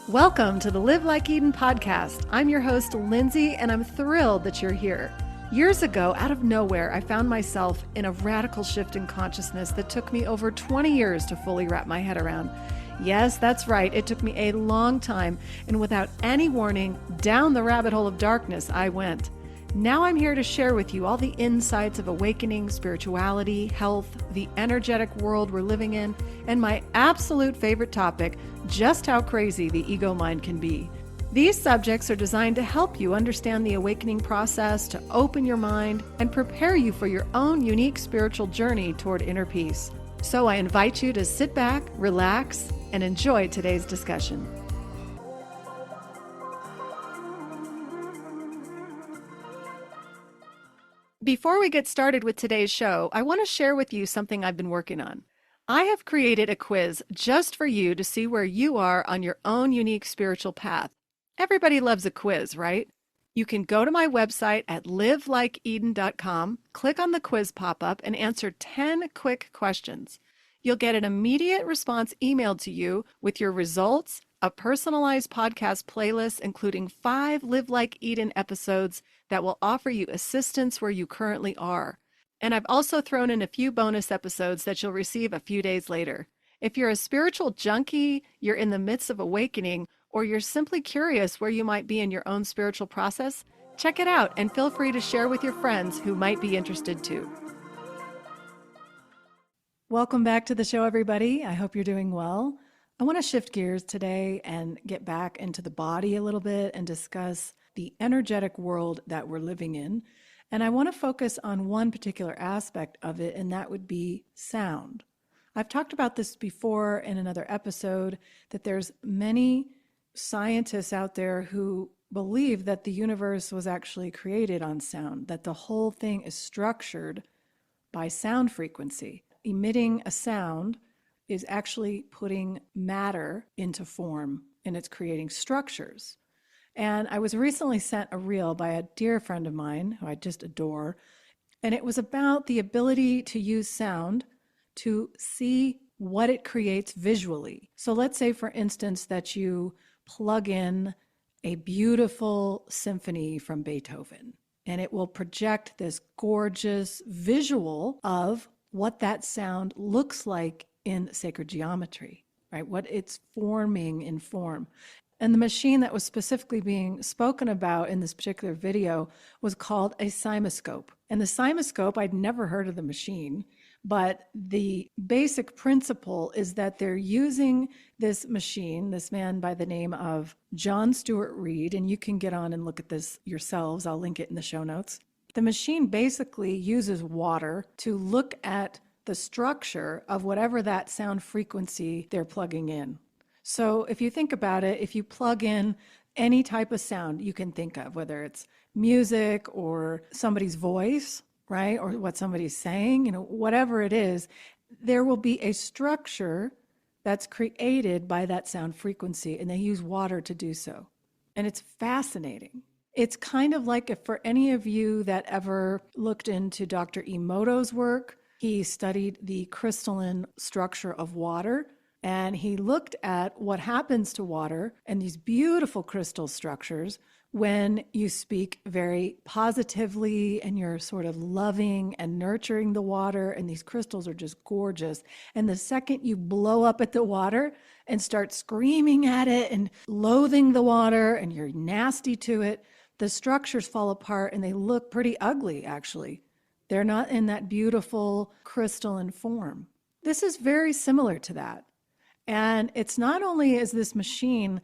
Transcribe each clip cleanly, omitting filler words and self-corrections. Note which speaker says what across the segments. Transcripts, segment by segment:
Speaker 1: Welcome to the Live Like Eden podcast. I'm your host, Lindsay, and I'm thrilled that you're here. Years ago, out of nowhere, I found myself in a radical shift in consciousness that took me over 20 years to fully wrap my head around. Yes, that's right. It took me a long time, and without any warning, down the rabbit hole of darkness I went. Now I'm here to share with you all the insights of awakening, spirituality, health, the energetic world we're living in, and my absolute favorite topic, just how crazy the ego mind can be. These subjects are designed to help you understand the awakening process, to open your mind, and prepare you for your own unique spiritual journey toward inner peace. So I invite you to sit back, relax, and enjoy today's discussion. Before we get started with today's show, I want to share with you something I've been working on. I have created a quiz just for you to see where you are on your own unique spiritual path. Everybody loves a quiz, right? You can go to my website at livelikeeden.com, click on the quiz pop-up, and answer 10 quick questions. You'll get an immediate response emailed to you with your results, a personalized podcast playlist including 5 Live Like Eden episodes that will offer you assistance where you currently are. And I've also thrown in a few bonus episodes that you'll receive a few days later. If you're a spiritual junkie, you're in the midst of awakening, or you're simply curious where you might be in your own spiritual process, check it out and feel free to share with your friends who might be interested too. Welcome back to the show, everybody. I hope you're doing well. I want to shift gears today and get back into the body a little bit and discuss the energetic world that we're living in. And I want to focus on one particular aspect of it, and that would be sound. I've talked about this before in another episode, that there's many scientists out there who believe that the universe was actually created on sound, that the whole thing is structured by sound frequency. Emitting a sound is actually putting matter into form, and it's creating structures. And I was recently sent a reel by a dear friend of mine who I just adore, and it was about the ability to use sound to see what it creates visually. So let's say, for instance, that you plug in a beautiful symphony from Beethoven, and it will project this gorgeous visual of what that sound looks like in sacred geometry, right? What it's forming in form. And the machine that was specifically being spoken about in this particular video was called a CymaScope. And the CymaScope, I'd never heard of the machine, but the basic principle is that they're using this machine, this man by the name of John Stuart Reed, and you can get on and look at this yourselves. I'll link it in the show notes. The machine basically uses water to look at the structure of whatever that sound frequency they're plugging in. So if you think about it, if you plug in any type of sound you can think of, whether it's music or somebody's voice, right, or what somebody's saying, whatever it is, there will be a structure that's created by that sound frequency, and they use water to do so. And it's fascinating. It's kind of like, if for any of you that ever looked into Dr. Emoto's work, he studied the crystalline structure of water. And he looked at what happens to water and these beautiful crystal structures when you speak very positively and you're sort of loving and nurturing the water, and these crystals are just gorgeous. And the second you blow up at the water and start screaming at it and loathing the water and you're nasty to it, the structures fall apart and they look pretty ugly, actually. They're not in that beautiful crystalline form. This is very similar to that. And it's not only is this machine,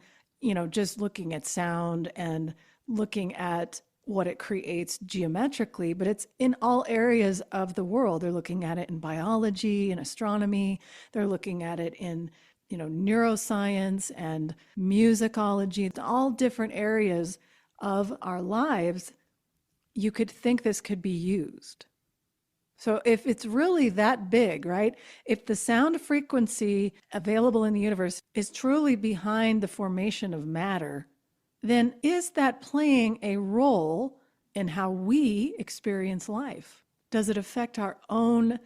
Speaker 1: just looking at sound and looking at what it creates geometrically, but it's in all areas of the world. They're looking at it in biology and astronomy. They're looking at it in, neuroscience and musicology. It's all different areas of our lives. You could think this could be used. So if it's really that big, right? If the sound frequency available in the universe is truly behind the formation of matter, then is that playing a role in how we experience life? Does it affect our own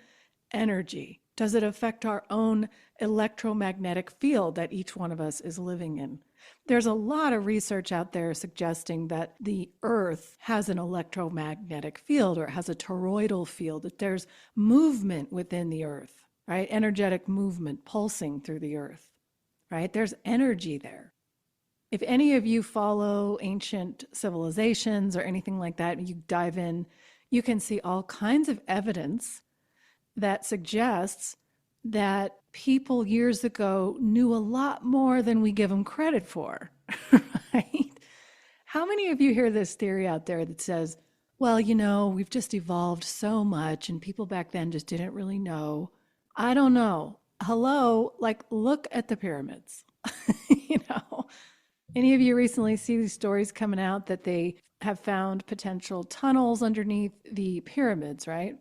Speaker 1: energy? Does it affect our own electromagnetic field that each one of us is living in? There's a lot of research out there suggesting that the Earth has an electromagnetic field, or it has a toroidal field, that there's movement within the Earth, right? Energetic movement pulsing through the Earth, right? There's energy there. If any of you follow ancient civilizations or anything like that, and you dive in, you can see all kinds of evidence that suggests that people years ago knew a lot more than we give them credit for, right? How many of you hear this theory out there that says, well, we've just evolved so much and people back then just didn't really know? I don't know. Hello, like look at the pyramids. you know, any of you recently see these stories coming out that they have found potential tunnels underneath the pyramids, right?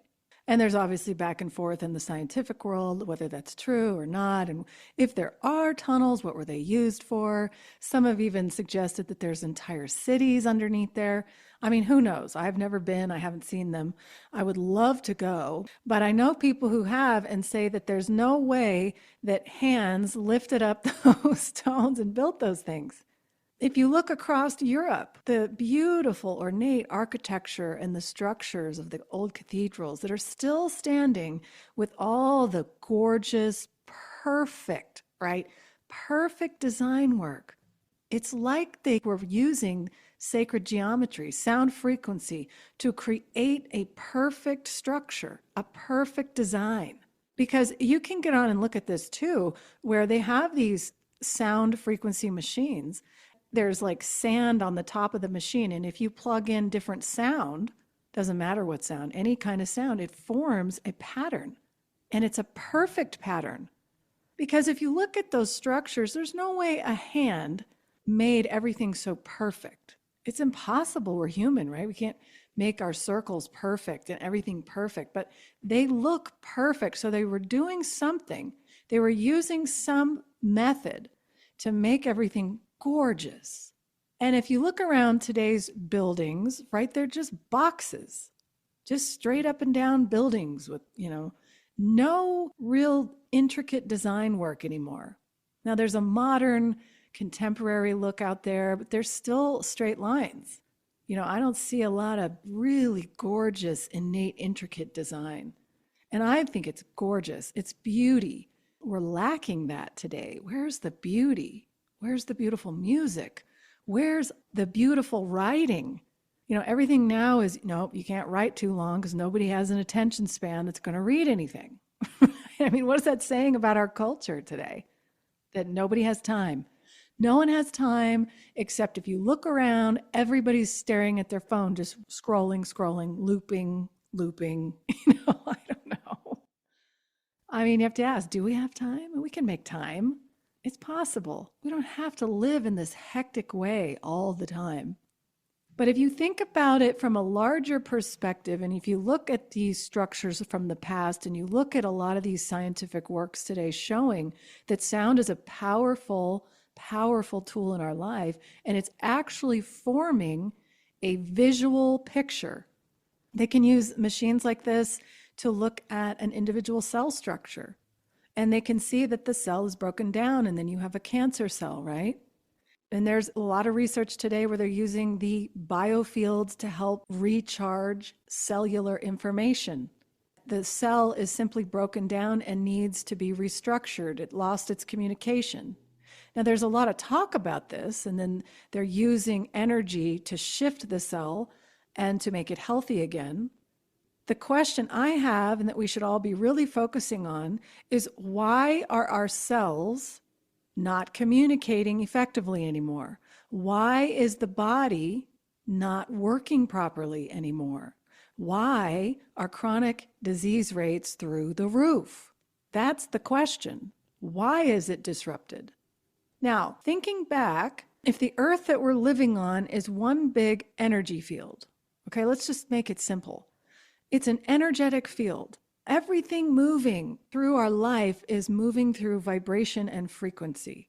Speaker 1: And there's obviously back and forth in the scientific world, whether that's true or not. And if there are tunnels, what were they used for? Some have even suggested that there's entire cities underneath there. I mean, who knows? I've never been, I haven't seen them. I would love to go, but I know people who have and say that there's no way that hands lifted up those stones and built those things. If you look across Europe, the beautiful ornate architecture and the structures of the old cathedrals that are still standing with all the gorgeous, perfect, right? Perfect design work. It's like they were using sacred geometry, sound frequency, to create a perfect structure, a perfect design. Because you can get on and look at this too, where they have these sound frequency machines. There's like sand on the top of the machine. And if you plug in different sound, doesn't matter what sound, any kind of sound, it forms a pattern. And it's a perfect pattern. Because if you look at those structures, there's no way a hand made everything so perfect. It's impossible. We're human, right? We can't make our circles perfect and everything perfect, but they look perfect. So they were doing something. They were using some method to make everything gorgeous. And if you look around today's buildings, right, they're just boxes, just straight up and down buildings with, no real intricate design work anymore. Now there's a modern contemporary look out there, but there's still straight lines. I don't see a lot of really gorgeous, innate, intricate design. And I think it's gorgeous. It's beauty. We're lacking that today. Where's the beauty? Where's the beautiful music? Where's the beautiful writing? Everything now is, nope, you can't write too long because nobody has an attention span that's going to read anything. I mean, what is that saying about our culture today? That nobody has time. No one has time, except if you look around, everybody's staring at their phone, just scrolling, looping. I don't know. I mean, you have to ask, do we have time? We can make time. It's possible. We don't have to live in this hectic way all the time. But if you think about it from a larger perspective, and if you look at these structures from the past, and you look at a lot of these scientific works today showing that sound is a powerful tool in our life, and it's actually forming a visual picture. They can use machines like this to look at an individual cell structure. And they can see that the cell is broken down, and then you have a cancer cell, right? And there's a lot of research today where they're using the biofields to help recharge cellular information. The cell is simply broken down and needs to be restructured. It lost its communication. Now, there's a lot of talk about this, and then they're using energy to shift the cell and to make it healthy again. The question I have, and that we should all be really focusing on, is why are our cells not communicating effectively anymore? Why is the body not working properly anymore? Why are chronic disease rates through the roof? That's the question. Why is it disrupted? Now, thinking back, if the earth that we're living on is one big energy field, okay, let's just make it simple. It's an energetic field. Everything moving through our life is moving through vibration and frequency.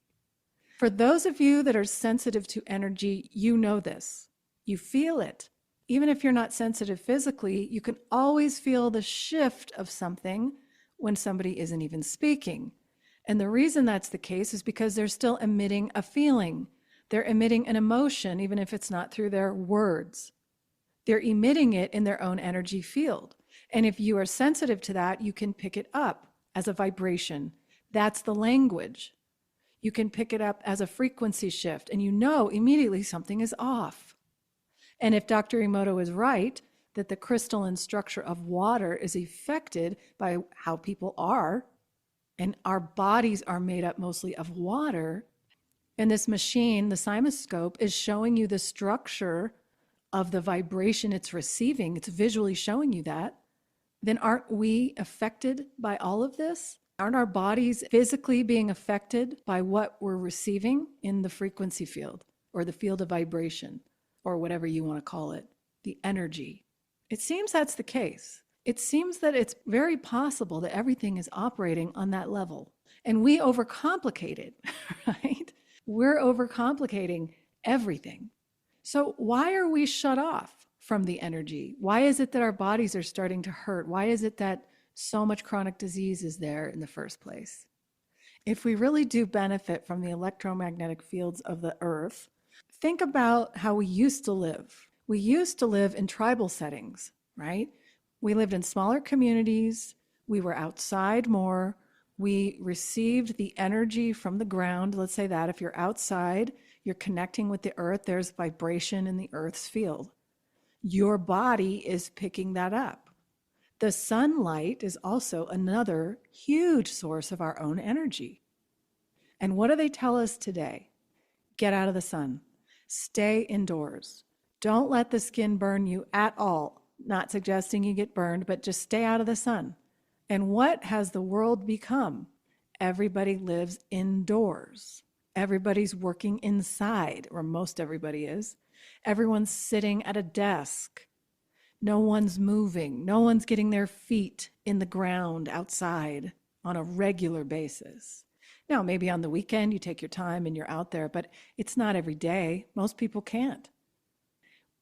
Speaker 1: For those of you that are sensitive to energy, you know this. You feel it. Even if you're not sensitive physically, you can always feel the shift of something when somebody isn't even speaking. And the reason that's the case is because they're still emitting a feeling. They're emitting an emotion, even if it's not through their words. They're emitting it in their own energy field. And if you are sensitive to that, you can pick it up as a vibration. That's the language. You can pick it up as a frequency shift, and you know immediately something is off. And if Dr. Emoto is right, that the crystalline structure of water is affected by how people are, and our bodies are made up mostly of water, and this machine, the CymaScope, is showing you the structure of the vibration it's receiving, it's visually showing you that, then aren't we affected by all of this? Aren't our bodies physically being affected by what we're receiving in the frequency field or the field of vibration or whatever you want to call it, the energy? It seems that's the case. It seems that it's very possible that everything is operating on that level. And we overcomplicate it, right? We're overcomplicating everything. So why are we shut off from the energy? Why is it that our bodies are starting to hurt? Why is it that so much chronic disease is there in the first place? If we really do benefit from the electromagnetic fields of the earth, think about how we used to live. We used to live in tribal settings, right? We lived in smaller communities. We were outside more. We received the energy from the ground. Let's say that if you're outside, you're connecting with the earth, there's vibration in the earth's field. Your body is picking that up. The sunlight is also another huge source of our own energy. And what do they tell us today? Get out of the sun. Stay indoors. Don't let the skin burn you at all. Not suggesting you get burned, but just stay out of the sun. And what has the world become? Everybody lives indoors. Everybody's working inside, or most everybody is. Everyone's sitting at a desk. No one's moving. No one's getting their feet in the ground outside on a regular basis. Now, maybe on the weekend you take your time and you're out there, but it's not every day. Most people can't.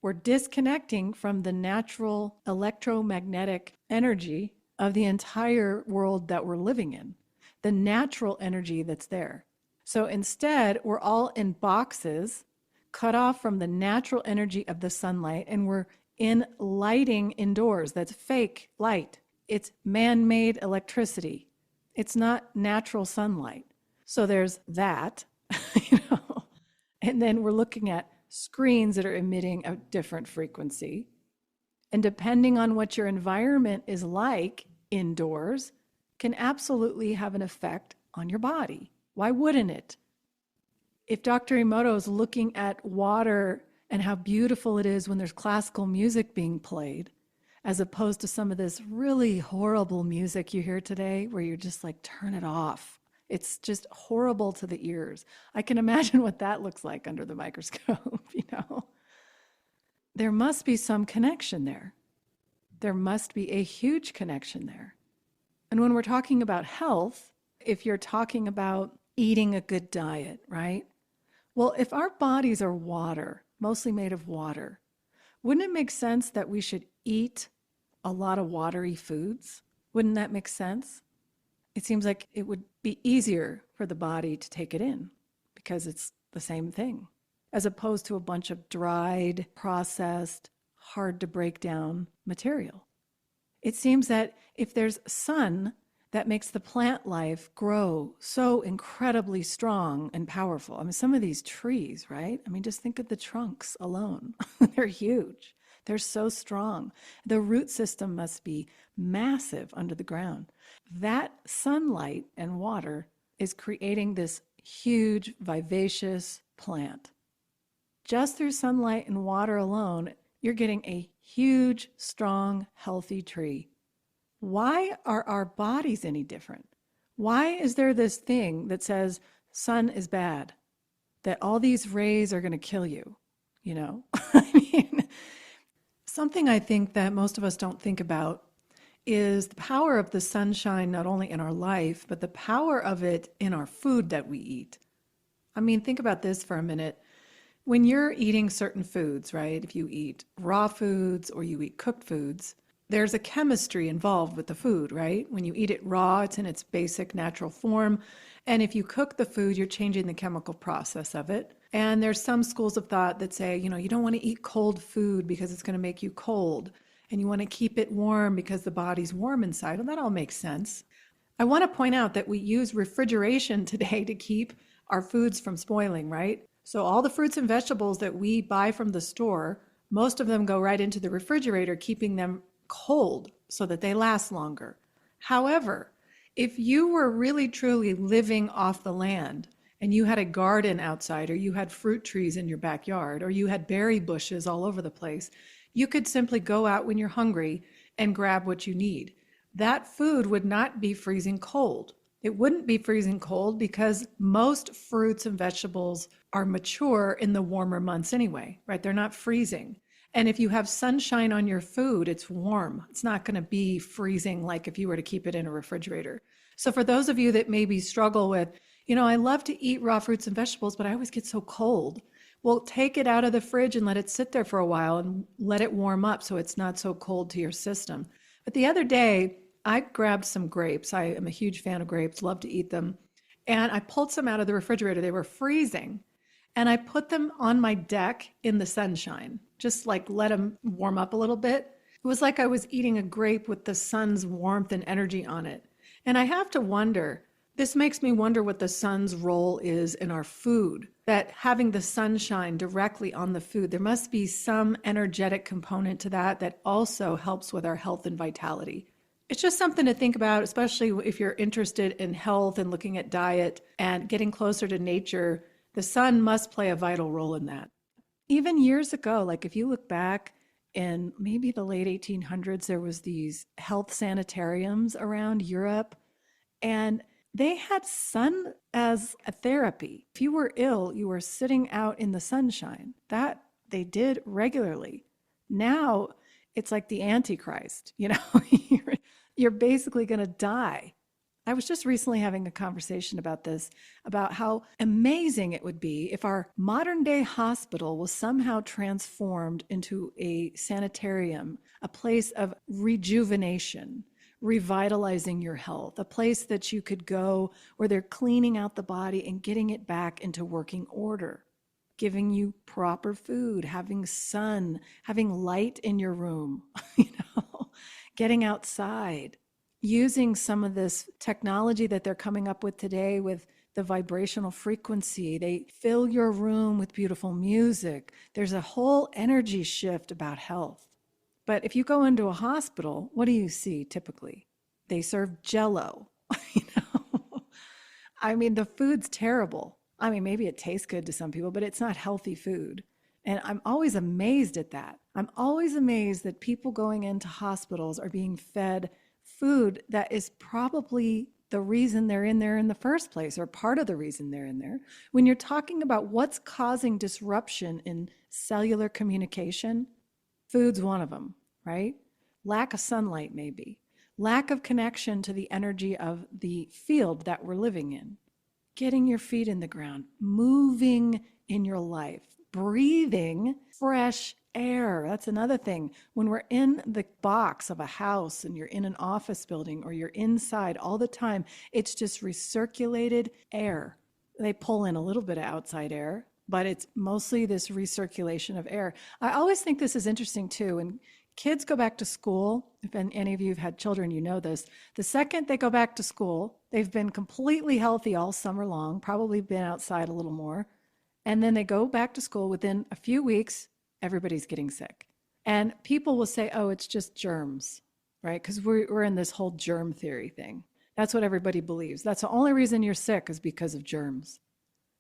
Speaker 1: We're disconnecting from the natural electromagnetic energy of the entire world that we're living in, the natural energy that's there. So instead, we're all in boxes, cut off from the natural energy of the sunlight, and we're in lighting indoors. That's fake light. It's man-made electricity. It's not natural sunlight. So there's that, and then we're looking at screens that are emitting a different frequency. And depending on what your environment is like indoors, can absolutely have an effect on your body. Why wouldn't it? If Dr. Emoto is looking at water and how beautiful it is when there's classical music being played, as opposed to some of this really horrible music you hear today where you're just like, turn it off. It's just horrible to the ears. I can imagine what that looks like under the microscope, There must be some connection there. There must be a huge connection there. And when we're talking about health, if you're talking about eating a good diet, right? Well, if our bodies are water, mostly made of water, wouldn't it make sense that we should eat a lot of watery foods? Wouldn't that make sense? It seems like it would be easier for the body to take it in because it's the same thing, as opposed to a bunch of dried, processed, hard to break down material. It seems that if there's sun that makes the plant life grow so incredibly strong and powerful. I mean, some of these trees, right? I mean, just think of the trunks alone. They're huge. They're so strong. The root system must be massive under the ground. That sunlight and water is creating this huge, vivacious plant. Just through sunlight and water alone, you're getting a huge, strong, healthy tree. Why are our bodies any different? Why is there this thing that says sun is bad, that all these rays are going to kill you? I mean, something I think that most of us don't think about is the power of the sunshine, not only in our life, but the power of it in our food that we eat. I mean, think about this for a minute. When you're eating certain foods, right? If you eat raw foods or you eat cooked foods, There's a chemistry involved with the food, right? When you eat it raw, it's in its basic natural form. And if you cook the food, you're changing the chemical process of it. And there's some schools of thought that say, you don't want to eat cold food because it's going to make you cold. And you want to keep it warm because the body's warm inside. And that all makes sense. I want to point out that we use refrigeration today to keep our foods from spoiling, right? So all the fruits and vegetables that we buy from the store, most of them go right into the refrigerator, keeping them cold so that they last longer. However, if you were really truly living off the land and you had a garden outside, or you had fruit trees in your backyard, or you had berry bushes all over the place, you could simply go out when you're hungry and grab what you need. That food would not be freezing cold. It wouldn't be freezing cold because most fruits and vegetables are mature in the warmer months anyway, right? They're not freezing. And if you have sunshine on your food, it's warm. It's not going to be freezing like if you were to keep it in a refrigerator. So for those of you that maybe struggle with, I love to eat raw fruits and vegetables, but I always get so cold. Well, take it out of the fridge and let it sit there for a while and let it warm up so it's not so cold to your system. But the other day, I grabbed some grapes. I am a huge fan of grapes, love to eat them. And I pulled some out of the refrigerator. They were freezing. And I put them on my deck in the sunshine, just like let them warm up a little bit. It was like I was eating a grape with the sun's warmth and energy on it. And I have to wonder, this makes me wonder what the sun's role is in our food, that having the sunshine directly on the food, there must be some energetic component to that that also helps with our health and vitality. It's just something to think about, especially if you're interested in health and looking at diet and getting closer to nature. The sun must play a vital role in that. Even years ago, like if you look back in maybe the late 1800s, there was these health sanitariums around Europe, and they had sun as a therapy. If you were ill, you were sitting out in the sunshine. That they did regularly. Now it's like the Antichrist, you're basically going to die. I was just recently having a conversation about this, about how amazing it would be if our modern day hospital was somehow transformed into a sanitarium, a place of rejuvenation, revitalizing your health, a place that you could go where they're cleaning out the body and getting it back into working order, giving you proper food, having sun, having light in your room, getting outside, using some of this technology that they're coming up with today with the vibrational frequency. They fill your room with beautiful music. There's a whole energy shift about health. But if you go into a hospital, what do you see typically? They serve Jell-O. I mean, the food's terrible. I mean, maybe it tastes good to some people, but it's not healthy food. And I'm always amazed at that. I'm always amazed that people going into hospitals are being fed food that is probably the reason they're in there in the first place, or part of the reason they're in there. When you're talking about what's causing disruption in cellular communication, food's one of them, right? Lack of sunlight, maybe. Lack of connection to the energy of the field that we're living in. Getting your feet in the ground, moving in your life, breathing fresh air. That's another thing. When we're in the box of a house and you're in an office building or you're inside all the time, it's just recirculated air. They pull in a little bit of outside air, but it's mostly this recirculation of air. I always think this is interesting too. When kids go back to school, if any of you have had children, you know this. The second they go back to school, they've been completely healthy all summer long, probably been outside a little more. And then they go back to school. Within a few weeks, everybody's getting sick. And people will say, oh, it's just germs, right? Because we're in this whole germ theory thing. That's what everybody believes. That's the only reason you're sick is because of germs.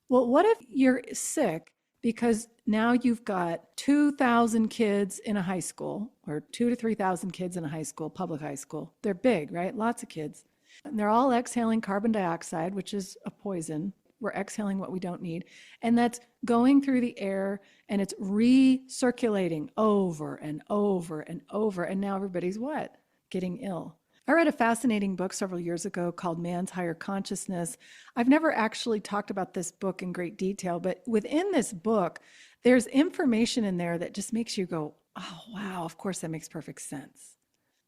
Speaker 1: Well, what if you're sick because now you've got 2,000 kids in a high school, or 2,000 to 3,000 kids in a high school, public high school. They're big, right? Lots of kids. And they're all exhaling carbon dioxide, which is a poison. We're exhaling what we don't need. And that's going through the air and it's recirculating over and over and over. And now everybody's what? Getting ill. I read a fascinating book several years ago called Man's Higher Consciousness. I've never actually talked about this book in great detail, but within this book, there's information in there that just makes you go, oh, wow, of course that makes perfect sense.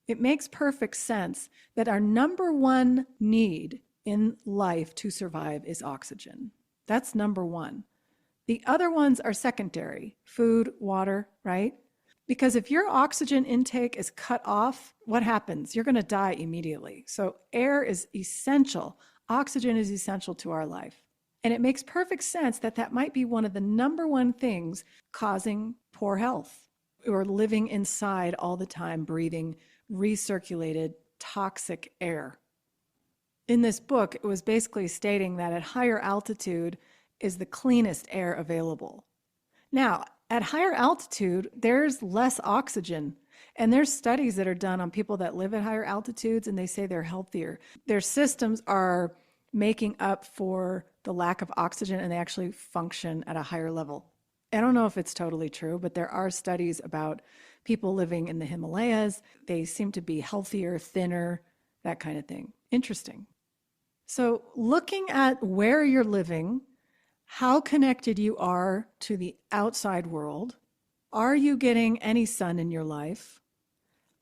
Speaker 1: It makes perfect sense that our number one need in life to survive is oxygen. That's number one. The other ones are secondary: food, water, right? Because if your oxygen intake is cut off, what happens? You're going to die immediately. So air is essential. Oxygen is essential to our life. And it makes perfect sense that that might be one of the number one things causing poor health. Or living inside all the time, breathing recirculated toxic air. In this book, it was basically stating that at higher altitude is the cleanest air available. Now, at higher altitude, there's less oxygen. And there's studies that are done on people that live at higher altitudes, and they say they're healthier. Their systems are making up for the lack of oxygen, and they actually function at a higher level. I don't know if it's totally true, but there are studies about people living in the Himalayas. They seem to be healthier, thinner, that kind of thing. Interesting. So looking at where you're living, how connected you are to the outside world. Are you getting any sun in your life?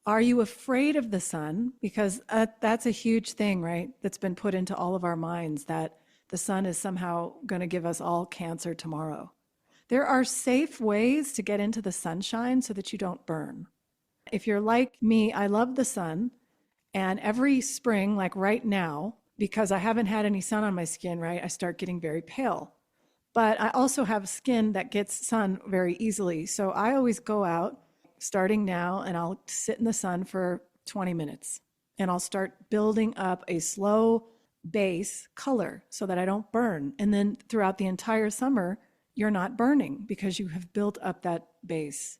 Speaker 1: Are you afraid of the sun? Because that's a huge thing, right? That's been put into all of our minds, that the sun is somehow going to give us all cancer tomorrow. There are safe ways to get into the sunshine so that you don't burn. If you're like me, I love the sun. And every spring, like right now, because I haven't had any sun on my skin, right, I start getting very pale. But I also have skin that gets sun very easily. So I always go out starting now, and I'll sit in the sun for 20 minutes. And I'll start building up a slow base color so that I don't burn. And then throughout the entire summer, you're not burning because you have built up that base.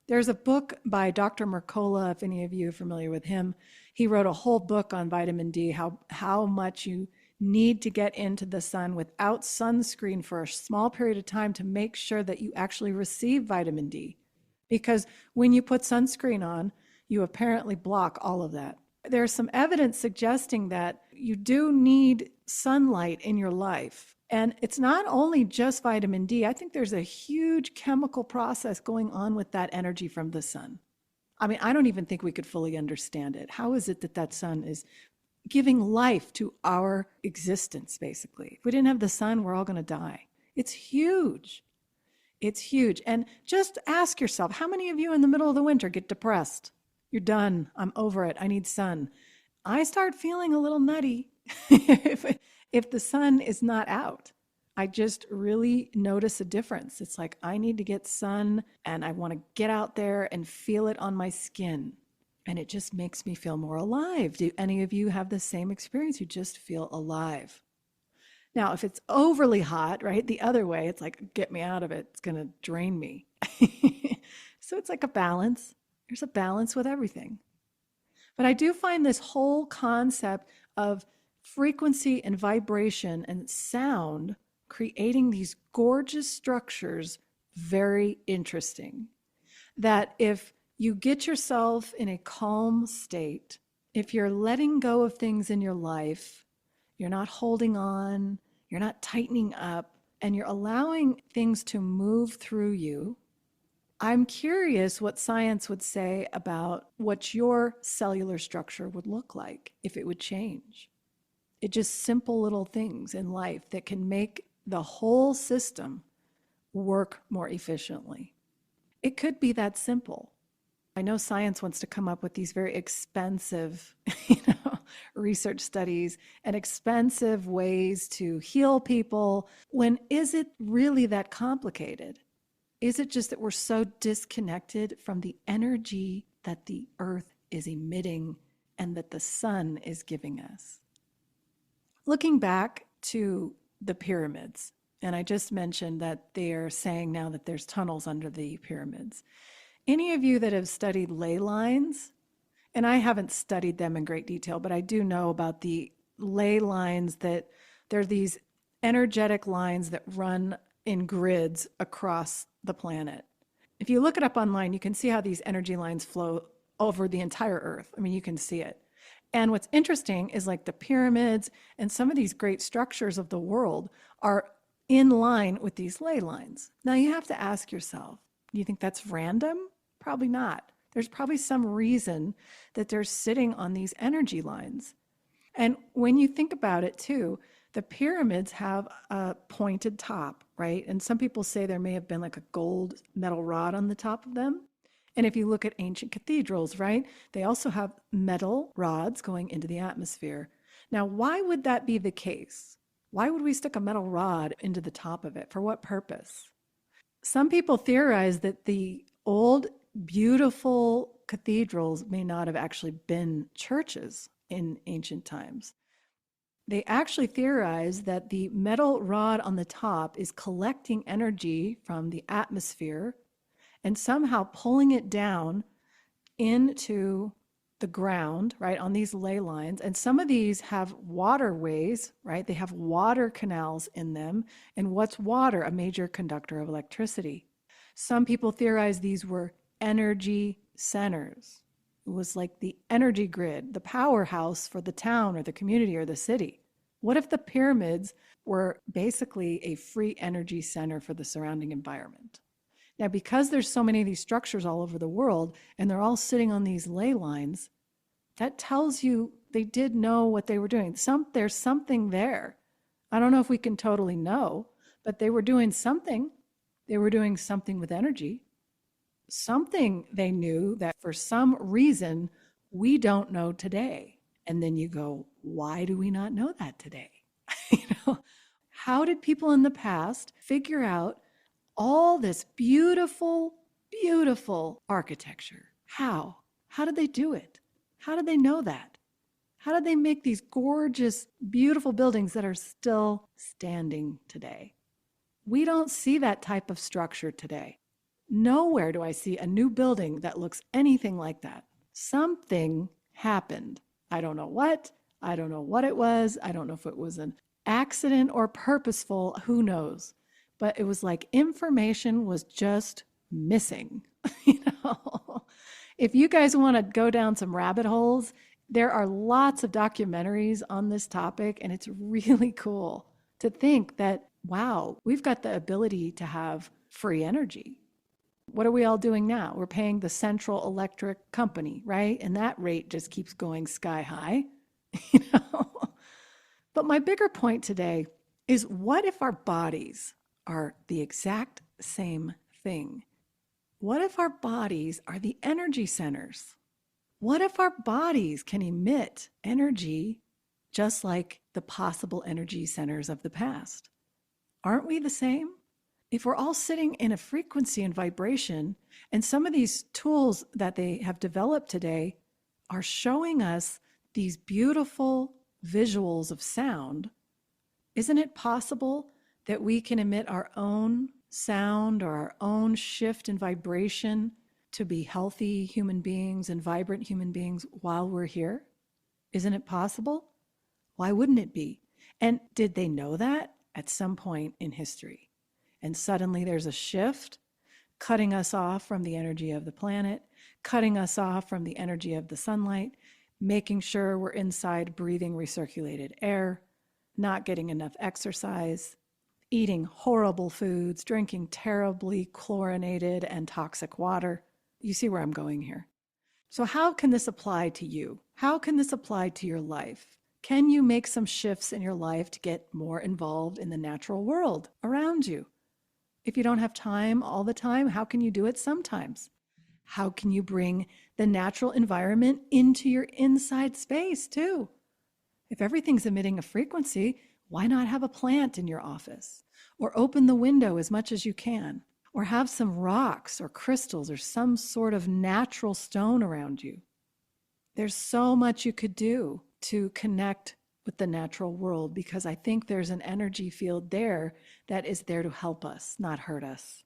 Speaker 1: There's a book by Dr. Mercola, if any of you are familiar with him. He wrote a whole book on vitamin D, how much you need to get into the sun without sunscreen for a small period of time to make sure that you actually receive vitamin D. Because when you put sunscreen on, you apparently block all of that. There's some evidence suggesting that you do need sunlight in your life. And it's not only just vitamin D. I think there's a huge chemical process going on with that energy from the sun. I mean, I don't even think we could fully understand it. How is it that that sun is giving life to our existence, basically? If we didn't have the sun, we're all going to die. It's huge. It's huge. And just ask yourself, how many of you in the middle of the winter get depressed? You're done. I'm over it. I need sun. I start feeling a little nutty if the sun is not out. I just really notice a difference. It's like I need to get sun, and I want to get out there and feel it on my skin. And it just makes me feel more alive. Do any of you have the same experience? You just feel alive. Now, if it's overly hot, right, the other way, it's like, get me out of it. It's going to drain me. So it's like a balance. There's a balance with everything. But I do find this whole concept of frequency and vibration and sound creating these gorgeous structures very interesting. That if you get yourself in a calm state, if you're letting go of things in your life, you're not holding on, you're not tightening up, and you're allowing things to move through you, I'm curious what science would say about what your cellular structure would look like if it would change. It's just simple little things in life that can make the whole system work more efficiently. It could be that simple. I know science wants to come up with these very expensive, research studies and expensive ways to heal people. When is it really that complicated? Is it just that we're so disconnected from the energy that the earth is emitting and that the sun is giving us? Looking back to the pyramids, and I just mentioned that they are saying now that there's tunnels under the pyramids. Any of you that have studied ley lines, and I haven't studied them in great detail, but I do know about the ley lines, that they're these energetic lines that run in grids across the planet. If you look it up online, you can see how these energy lines flow over the entire earth. I mean, you can see it. And what's interesting is like the pyramids and some of these great structures of the world are in line with these ley lines. Now you have to ask yourself, do you think that's random? Probably not. There's probably some reason that they're sitting on these energy lines. And when you think about it too, the pyramids have a pointed top, right? And some people say there may have been like a gold metal rod on the top of them. And if you look at ancient cathedrals, right, they also have metal rods going into the atmosphere. Now, why would that be the case? Why would we stick a metal rod into the top of it? For what purpose? Some people theorize that the old, beautiful cathedrals may not have actually been churches in ancient times. They actually theorize that the metal rod on the top is collecting energy from the atmosphere and somehow pulling it down into the ground, right, on these ley lines. And some of these have waterways, right? They have water canals in them. And what's water? A major conductor of electricity. Some people theorize these were energy centers. It was like the energy grid, the powerhouse for the town or the community or the city. What if the pyramids were basically a free energy center for the surrounding environment? Now, because there's so many of these structures all over the world and they're all sitting on these ley lines, that tells you they did know what they were doing. There's something there. I don't know if we can totally know, but they were doing something. They were doing something with energy. Something they knew that for some reason we don't know today. And then you go, why do we not know that today? How did people in the past figure out all this beautiful, beautiful architecture? How? How did they do it? How did they know that? How did they make these gorgeous, beautiful buildings that are still standing today? We don't see that type of structure today. Nowhere do I see a new building that looks anything like that. Something happened. I don't know what. I don't know what it was. I don't know if it was an accident or purposeful. Who knows? But it was like information was just missing. If you guys want to go down some rabbit holes, there are lots of documentaries on this topic, and it's really cool to think that, wow, we've got the ability to have free energy. What are we all doing now? We're paying the Central Electric Company, right? And that rate just keeps going sky high. But my bigger point today is, what if our bodies are the exact same thing? What if our bodies are the energy centers? What if our bodies can emit energy just like the possible energy centers of the past? Aren't we the same? If we're all sitting in a frequency and vibration, and some of these tools that they have developed today are showing us these beautiful visuals of sound, isn't it possible that we can emit our own sound or our own shift in vibration to be healthy human beings and vibrant human beings while we're here? Isn't it possible? Why wouldn't it be? And did they know that at some point in history? And suddenly there's a shift, cutting us off from the energy of the planet, cutting us off from the energy of the sunlight, making sure we're inside breathing recirculated air, not getting enough exercise, eating horrible foods, drinking terribly chlorinated and toxic water. You see where I'm going here. So how can this apply to you? How can this apply to your life? Can you make some shifts in your life to get more involved in the natural world around you? If you don't have time all the time, how can you do it sometimes? How can you bring the natural environment into your inside space too? If everything's emitting a frequency, why not have a plant in your office? Or open the window as much as you can? Or have some rocks or crystals or some sort of natural stone around you? There's so much you could do to connect with the natural world, because I think there's an energy field there that is there to help us, not hurt us.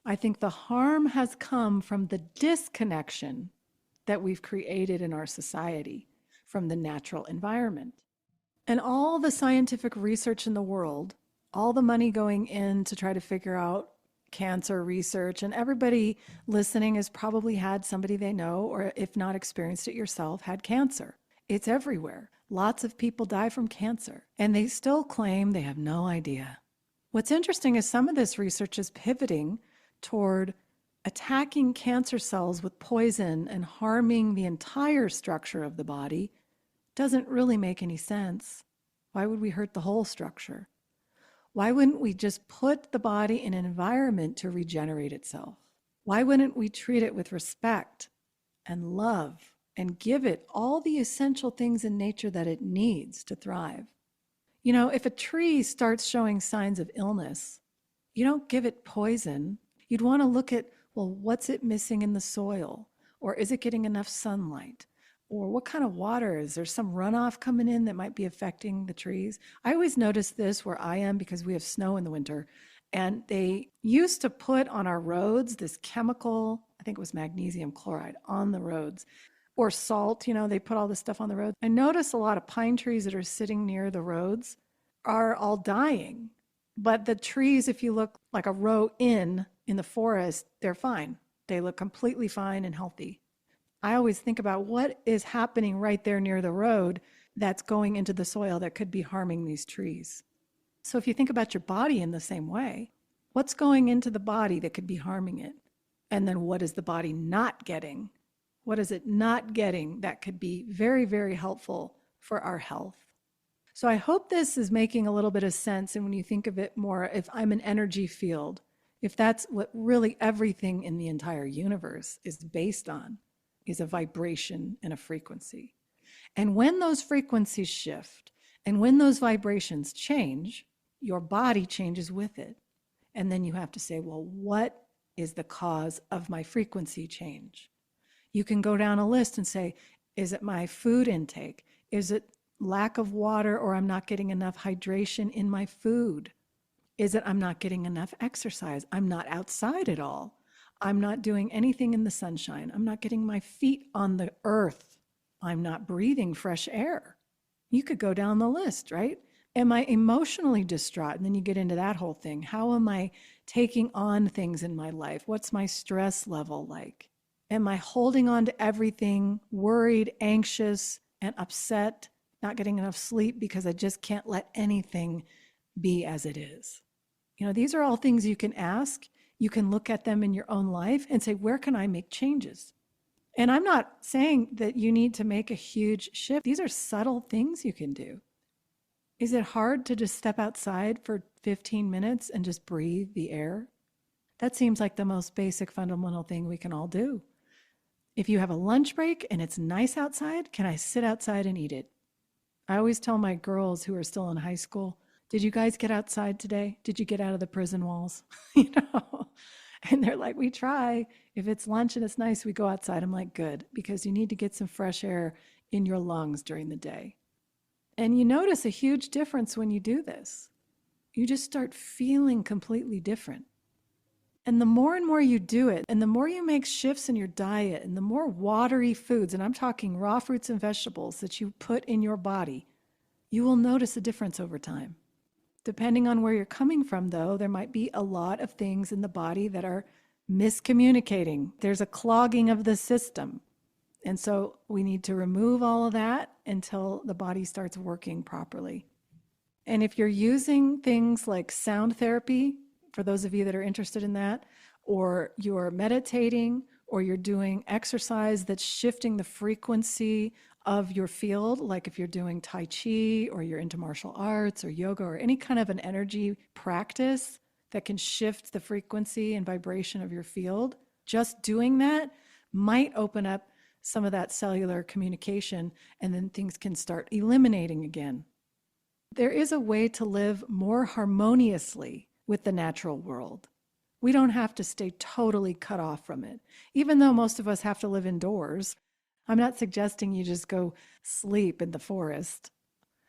Speaker 1: I think the harm has come from the disconnection that we've created in our society from the natural environment. And all the scientific research in the world, all the money going in to try to figure out cancer research, and everybody listening has probably had somebody they know, or if not experienced it yourself, had cancer. It's everywhere. Lots of people die from cancer, and they still claim they have no idea. What's interesting is some of this research is pivoting toward attacking cancer cells with poison and harming the entire structure of the body doesn't really make any sense. Why would we hurt the whole structure? Why wouldn't we just put the body in an environment to regenerate itself? Why wouldn't we treat it with respect and love and give it all the essential things in nature that it needs to thrive? You know, if a tree starts showing signs of illness, you don't give it poison. You'd want to look at, well, what's it missing in the soil? Or is it getting enough sunlight? Or what kind of water? Is there some runoff coming in that might be affecting the trees? I always notice this where I am because we have snow in the winter. And they used to put on our roads this chemical, I think it was magnesium chloride, on the roads. Or salt, you know, they put all this stuff on the road. I notice a lot of pine trees that are sitting near the roads are all dying. But the trees, if you look like a row in the forest, they're fine. They look completely fine and healthy. I always think about what is happening right there near the road that's going into the soil that could be harming these trees. So if you think about your body in the same way, what's going into the body that could be harming it? And then what is the body not getting? What is it not getting that could be very, very helpful for our health? So I hope this is making a little bit of sense. And when you think of it more, if I'm an energy field, if that's what really everything in the entire universe is based on, is a vibration and a frequency. And when those frequencies shift and when those vibrations change, your body changes with it. And then you have to say, well, what is the cause of my frequency change? You can go down a list and say, is it my food intake? Is it lack of water, or I'm not getting enough hydration in my food? Is it I'm not getting enough exercise? I'm not outside at all. I'm not doing anything in the sunshine. I'm not getting my feet on the earth. I'm not breathing fresh air. You could go down the list, right? Am I emotionally distraught? And then you get into that whole thing. How am I taking on things in my life? What's my stress level like? Am I holding on to everything, worried, anxious, and upset, not getting enough sleep because I just can't let anything be as it is? You know, these are all things you can ask. You can look at them in your own life and say, where can I make changes? And I'm not saying that you need to make a huge shift. These are subtle things you can do. Is it hard to just step outside for 15 minutes and just breathe the air? That seems like the most basic fundamental thing we can all do. If you have a lunch break and it's nice outside, can I sit outside and eat it? I always tell my girls who are still in high school, did you guys get outside today? Did you get out of the prison walls? You know? And they're like, we try. If it's lunch and it's nice, we go outside. I'm like, good, because you need to get some fresh air in your lungs during the day. And you notice a huge difference when you do this. You just start feeling completely different. And the more and more you do it, and the more you make shifts in your diet, and the more watery foods, and I'm talking raw fruits and vegetables that you put in your body, you will notice a difference over time. Depending on where you're coming from, though, there might be a lot of things in the body that are miscommunicating. There's a clogging of the system. And so we need to remove all of that until the body starts working properly. And if you're using things like sound therapy, for those of you that are interested in that, or you're meditating, or you're doing exercise that's shifting the frequency of your field, like if you're doing Tai Chi, or you're into martial arts, or yoga, or any kind of an energy practice that can shift the frequency and vibration of your field, just doing that might open up some of that cellular communication, and then things can start eliminating again. There is a way to live more harmoniously with the natural world. We don't have to stay totally cut off from it. Even though most of us have to live indoors, I'm not suggesting you just go sleep in the forest.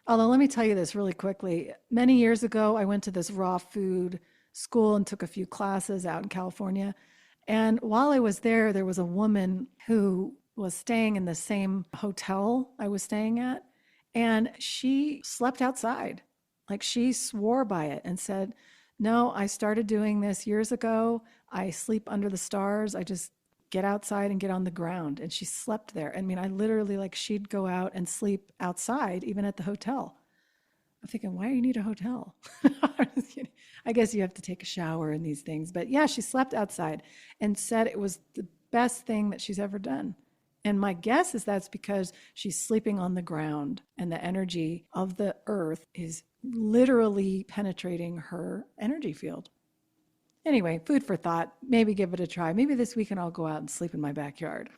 Speaker 1: Although let me tell you this really quickly. Many years ago, I went to this raw food school and took a few classes out in California. And while I was there, there was a woman who was staying in the same hotel I was staying at, and she slept outside. Like, she swore by it and said, no, I started doing this years ago. I sleep under the stars. I just get outside and get on the ground. And she slept there. I mean, I literally, like, she'd go out and sleep outside, even at the hotel. I'm thinking, why do you need a hotel? I guess you have to take a shower and these things. But yeah, she slept outside and said it was the best thing that she's ever done. And my guess is that's because she's sleeping on the ground and the energy of the earth is literally penetrating her energy field. Anyway, food for thought. Maybe give it a try. Maybe this weekend I'll go out and sleep in my backyard.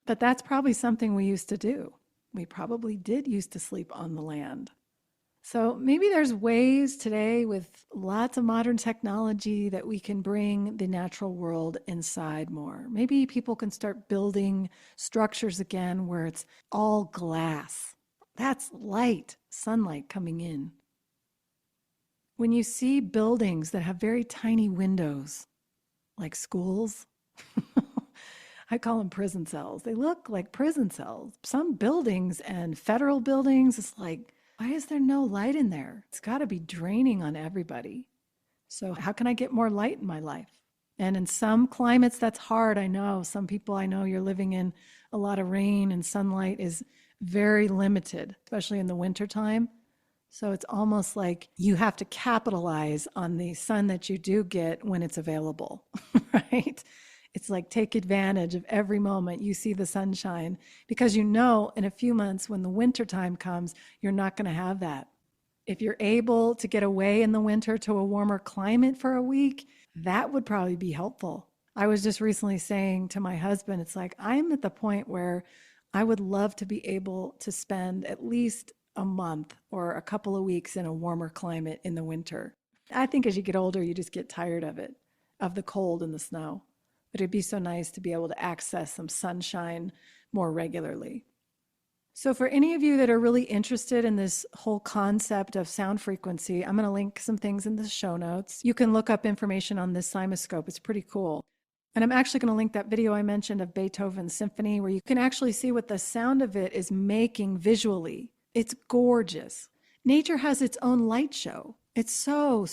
Speaker 1: But that's probably something we used to do. We probably did used to sleep on the land. So maybe there's ways today with lots of modern technology that we can bring the natural world inside more. Maybe people can start building structures again where it's all glass. That's light, sunlight coming in. When you see buildings that have very tiny windows, like schools, I call them prison cells. They look like prison cells. Some buildings and federal buildings, it's like, why is there no light in there? It's got to be draining on everybody. So how can I get more light in my life? And in some climates, that's hard. I know some people I know you're living in a lot of rain and sunlight is very limited, especially in the wintertime. So it's almost like you have to capitalize on the sun that you do get when it's available, right? It's like take advantage of every moment you see the sunshine because you know in a few months when the winter time comes, you're not going to have that. If you're able to get away in the winter to a warmer climate for a week, that would probably be helpful. I was just recently saying to my husband, it's like I'm at the point where I would love to be able to spend at least a month or a couple of weeks in a warmer climate in the winter. I think as you get older, you just get tired of it, of the cold and the snow. But it'd be so nice to be able to access some sunshine more regularly. So for any of you that are really interested in this whole concept of sound frequency, I'm going to link some things in the show notes. You can look up information on this CymaScope. It's pretty cool. And I'm actually going to link that video I mentioned of Beethoven's symphony where you can actually see what the sound of it is making visually. It's gorgeous. Nature has its own light show. It's so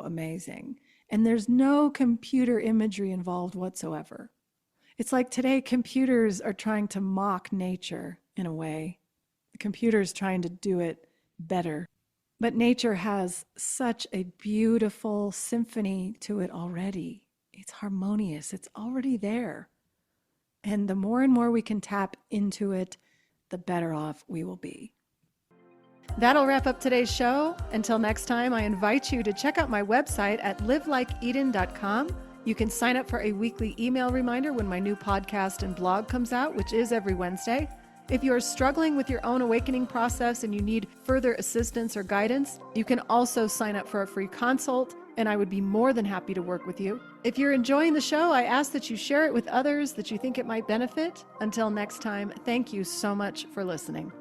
Speaker 1: amazing. And there's no computer imagery involved whatsoever. It's like today computers are trying to mock nature in a way. The computer's trying to do it better. But nature has such a beautiful symphony to it already. It's harmonious. It's already there. And the more and more we can tap into it, the better off we will be. That'll wrap up today's show. Until next time, I invite you to check out my website at livelikeeden.com. You can sign up for a weekly email reminder when my new podcast and blog comes out, which is every Wednesday. If you're struggling with your own awakening process and you need further assistance or guidance, you can also sign up for a free consult, and I would be more than happy to work with you. If you're enjoying the show, I ask that you share it with others that you think it might benefit. Until next time, thank you so much for listening.